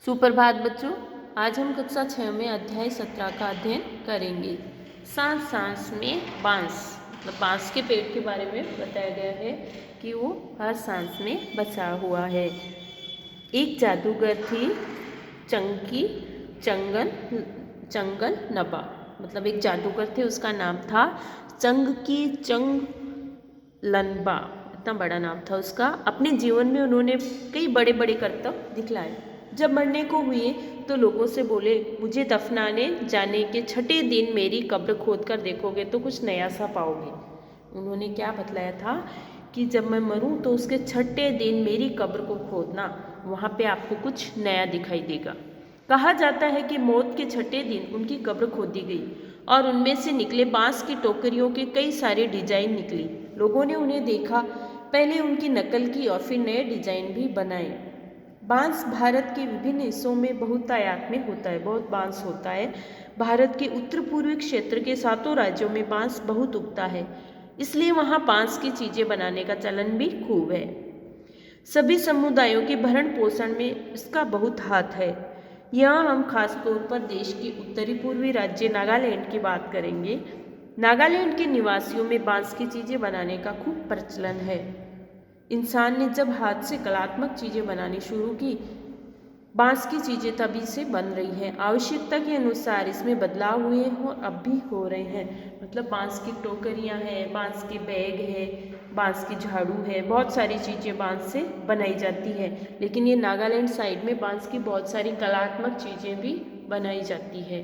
सुप्रभात बच्चों। आज हम कक्षा 6 में अध्याय 17 का अध्ययन करेंगे। सांस सांस में बांस, मतलब बांस के पेड़ के बारे में बताया गया है कि वो हर सांस में बसा हुआ है। एक जादूगर थी चंकी चंगल नबा, मतलब एक जादूगर थे, उसका नाम था चंगकी लनबा। इतना बड़ा नाम था उसका। अपने जीवन में उन्होंने कई बड़े बड़े करतब दिखलाए। जब मरने को हुए तो लोगों से बोले, मुझे दफनाने जाने के छठे दिन मेरी कब्र खोद कर देखोगे तो कुछ नया सा पाओगे। उन्होंने क्या बतलाया था कि जब मैं मरूं तो उसके छठे दिन मेरी कब्र को खोदना, वहाँ पे आपको कुछ नया दिखाई देगा। कहा जाता है कि मौत के छठे दिन उनकी कब्र खोदी गई और उनमें से निकले बांस की टोकरियों के कई सारे डिजाइन निकली। लोगों ने उन्हें देखा, पहले उनकी नकल की और फिर नए डिजाइन भी बनाए। बांस भारत के विभिन्न हिस्सों में बहुतायत में होता है, बहुत बांस होता है। भारत के उत्तर पूर्वी क्षेत्र के 7 राज्यों में बांस बहुत उगता है, इसलिए वहाँ बांस की चीज़ें बनाने का चलन भी खूब है। सभी समुदायों के भरण पोषण में इसका बहुत हाथ है। यहाँ हम खास तौर पर देश के उत्तरी पूर्वी राज्य नागालैंड की बात करेंगे। नागालैंड के निवासियों में बांस की चीज़ें बनाने का खूब प्रचलन है। इंसान ने जब हाथ से कलात्मक चीज़ें बनानी शुरू की, बांस की चीज़ें तभी से बन रही हैं। आवश्यकता के अनुसार इसमें बदलाव हुए हों, अब भी हो रहे हैं। मतलब बांस की टोकरियां हैं, बांस के बैग है, बांस की झाड़ू है, बहुत सारी चीज़ें बांस से बनाई जाती है। लेकिन ये नागालैंड साइड में बांस की बहुत सारी कलात्मक चीज़ें भी बनाई जाती है।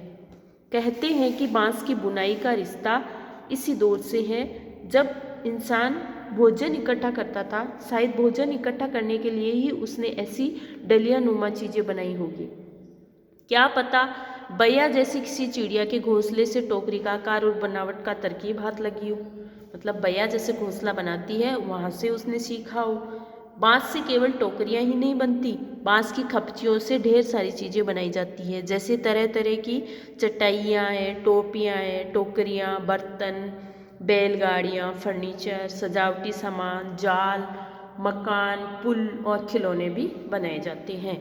कहते हैं कि बांस की बुनाई का रिश्ता इसी दौर से है जब इंसान भोजन इकट्ठा करता था। शायद भोजन इकट्ठा करने के लिए ही उसने ऐसी डलिया नुमा चीज़ें बनाई होगी। क्या पता बैया जैसी किसी चिड़िया के घोंसले से टोकरी का आकार और बनावट का तरकीब हाथ लगी हो। मतलब बैया जैसे घोंसला बनाती है, वहाँ से उसने सीखा हो। बांस से केवल टोकरियाँ ही नहीं बनती, बांस की खपचियों से ढेर सारी चीज़ें बनाई जाती है। जैसे तरह तरह की चटाइयाँ हैं, टोपियाँ हैं, टोकरियाँ, बर्तन, बैलगाड़ियाँ, फर्नीचर, सजावटी सामान, जाल, मकान, पुल और खिलौने भी बनाए जाते हैं।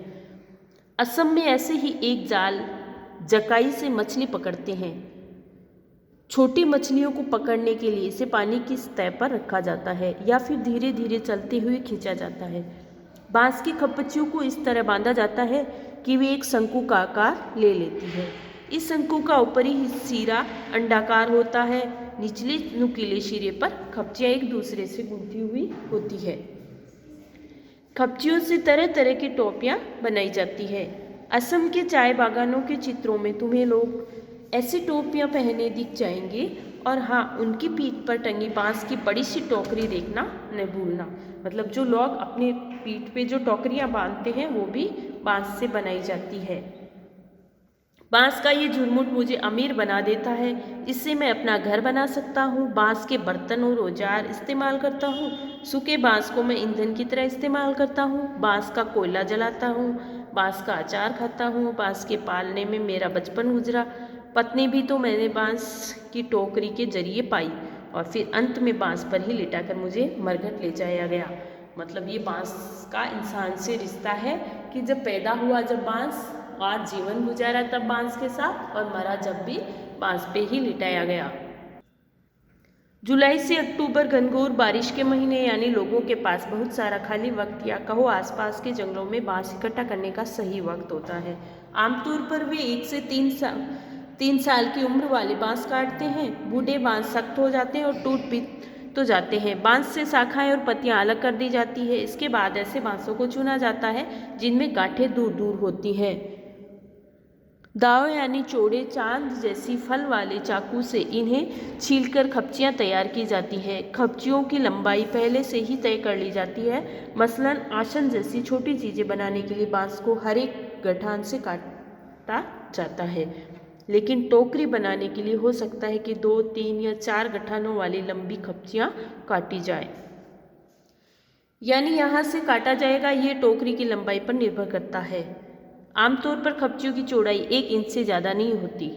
असम में ऐसे ही एक जाल जकाई से मछली पकड़ते हैं। छोटी मछलियों को पकड़ने के लिए इसे पानी की सतह पर रखा जाता है या फिर धीरे धीरे चलते हुए खींचा जाता है। बांस की खपच्चियों को इस तरह बांधा जाता है कि वे एक शंकु का आकार ले लेती है। इस शंकु का ऊपरी सिरा अंडाकार होता है। निचले नुकीले सिरे पर खपचियाँ एक दूसरे से गुंथी हुई होती है। खपचियों से तरह तरह की टोपियाँ बनाई जाती है। असम के चाय बागानों के चित्रों में तुम्हें लोग ऐसी टोपियाँ पहने दिख जाएंगे। और हाँ, उनकी पीठ पर टंगी बांस की बड़ी सी टोकरी देखना न भूलना। मतलब जो लोग अपने पीठ पे जो टोकरियाँ बांधते हैं वो भी बांस से बनाई जाती है। बांस का ये झुरमुट मुझे अमीर बना देता है। इससे मैं अपना घर बना सकता हूँ। बांस के बर्तन और औजार इस्तेमाल करता हूँ। सूखे बांस को मैं ईंधन की तरह इस्तेमाल करता हूँ। बांस का कोयला जलाता हूँ। बांस का अचार खाता हूँ। बांस के पालने में मेरा बचपन गुजरा। पत्नी भी तो मैंने बांस की टोकरी के जरिए पाई और फिर अंत में बांस पर ही लिटाकर मुझे मरघट ले जाया गया। मतलब ये बांस का इंसान से रिश्ता है कि जब पैदा हुआ जब बांस, आज जीवन गुजारा तब बांस के साथ, और मरा जब भी बांस पे ही लिटाया गया। जुलाई से अक्टूबर घनघोर बारिश के महीने, यानी लोगों के पास बहुत सारा खाली वक्त या कहो आसपास के जंगलों में बांस इकट्ठा करने का सही वक्त होता है। आमतौर पर वे 1 से 3 साल की उम्र वाले बांस काटते हैं। बूढ़े बांस सख्त हो जाते हैं और टूट भी तो जाते हैं। बांस से शाखाएं और पत्तियां अलग कर दी जाती है। इसके बाद ऐसे बांसों को चुना जाता है जिनमें गांठें दूर दूर होती हैं। दाव यानी चौड़े चांद जैसी फल वाले चाकू से इन्हें छीलकर खपचियाँ तैयार की जाती है। खपचियों की लंबाई पहले से ही तय कर ली जाती है। मसलन आसन जैसी छोटी चीज़ें बनाने के लिए बांस को हर एक गठान से काटा जाता है, लेकिन टोकरी बनाने के लिए हो सकता है कि 2, 3 या 4 गठानों वाली लंबी खपचियाँ काटी जाए। यानी यहाँ से काटा जाएगा, ये टोकरी की लंबाई पर निर्भर करता है। आमतौर पर खपचियों की चौड़ाई 1 इंच से ज़्यादा नहीं होती।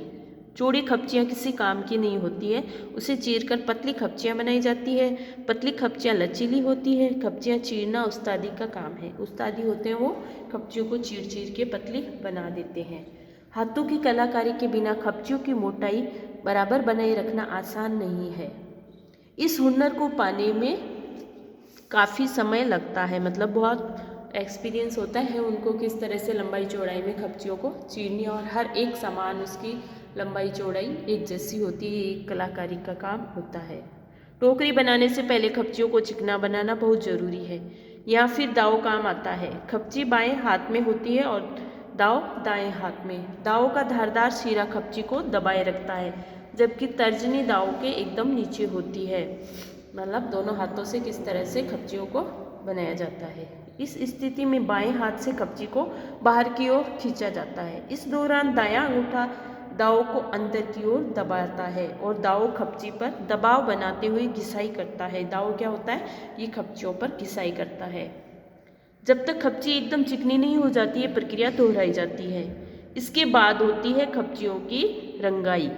चौड़ी खपचियाँ किसी काम की नहीं होती है, उसे चीरकर पतली खपचियाँ बनाई जाती है। पतली खपचियाँ लचीली होती है। खपचियाँ चीरना उस्तादी का काम है। उस्तादी होते हैं वो खपचियों को चीर चीर के पतली बना देते हैं। हाथों की कलाकारी के बिना खपचियों की मोटाई बराबर बनाए रखना आसान नहीं है। इस हुनर को पाने में काफ़ी समय लगता है, मतलब बहुत एक्सपीरियंस होता है उनको किस तरह से लंबाई चौड़ाई में खपचियों को चीरनी, और हर एक सामान उसकी लंबाई चौड़ाई एक जैसी होती है। एक कलाकारी का काम होता है। टोकरी बनाने से पहले खपचियों को चिकना बनाना बहुत ज़रूरी है, या फिर दाव काम आता है। खपची बाएं हाथ में होती है और दाव दाएं हाथ में। दाव का धारदार सिरा खपची को दबाए रखता है, जबकि तर्जनी दाव के एकदम नीचे होती है। मतलब दोनों हाथों से किस तरह से खपचियों को बनाया जाता है। इस स्थिति में बाएं हाथ से खपची को बाहर की ओर खींचा जाता है। इस दौरान दायां अंगूठा दाव को अंदर की ओर दबाता है और दाव खपची पर दबाव बनाते हुए घिसाई करता है। दाव क्या होता है, ये खपचियों पर घिसाई करता है। जब तक खपची एकदम चिकनी नहीं हो जाती है, प्रक्रिया दोहराई जाती है। इसके बाद होती है खपचियों की रंगाई।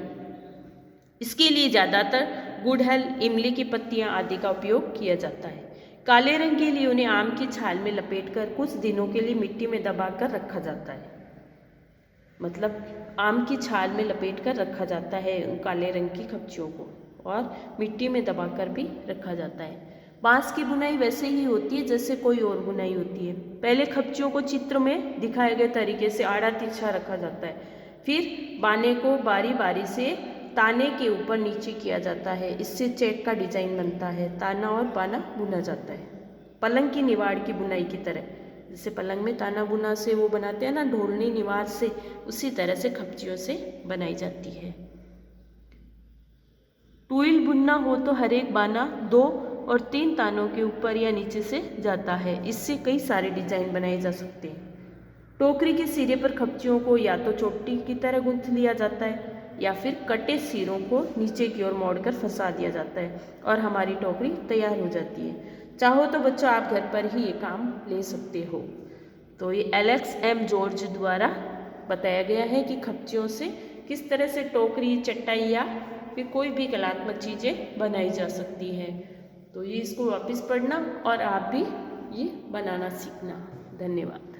इसके लिए ज़्यादातर गुड़हल, इमली की पत्तियां आदि का उपयोग किया जाता है। काले रंग के लिए उन्हें आम की छाल में लपेटकर कुछ दिनों के लिए मिट्टी में दबाकर रखा जाता है। मतलब आम की छाल में लपेटकर रखा जाता है काले रंग की खपचियों को, और मिट्टी में दबाकर भी रखा जाता है। बांस की बुनाई वैसे ही होती है जैसे कोई और बुनाई होती है। पहले खपचियों को चित्र में दिखाए गए तरीके से आड़ा तिरछा रखा जाता है, फिर बाने को बारी बारी से ताने के ऊपर नीचे किया जाता है। इससे चेक का डिजाइन बनता है। ताना और बाना बुना जाता है पलंग की निवाड़ की बुनाई की तरह। जैसे पलंग में ताना बुना से वो बनाते हैं ना, ढोलनी निवाड़ से, उसी तरह से खपचियों से बनाई जाती है। टूल बुनना हो तो हर एक बाना 2 और 3 तानों के ऊपर या नीचे से जाता है। इससे कई सारे डिजाइन बनाए जा सकते हैं। टोकरी के सिरे पर खपचियों को या तो चोटी की तरह गूंथ लिया जाता है, या फिर कटे सिरों को नीचे की ओर मोड़कर फंसा दिया जाता है और हमारी टोकरी तैयार हो जाती है। चाहो तो बच्चों आप घर पर ही ये काम ले सकते हो। तो ये एलेक्स एम जॉर्ज द्वारा बताया गया है कि खपचियों से किस तरह से टोकरी, चटाई या फिर कोई भी कलात्मक चीज़ें बनाई जा सकती हैं। तो ये इसको वापस पढ़ना और आप भी ये बनाना सीखना। धन्यवाद।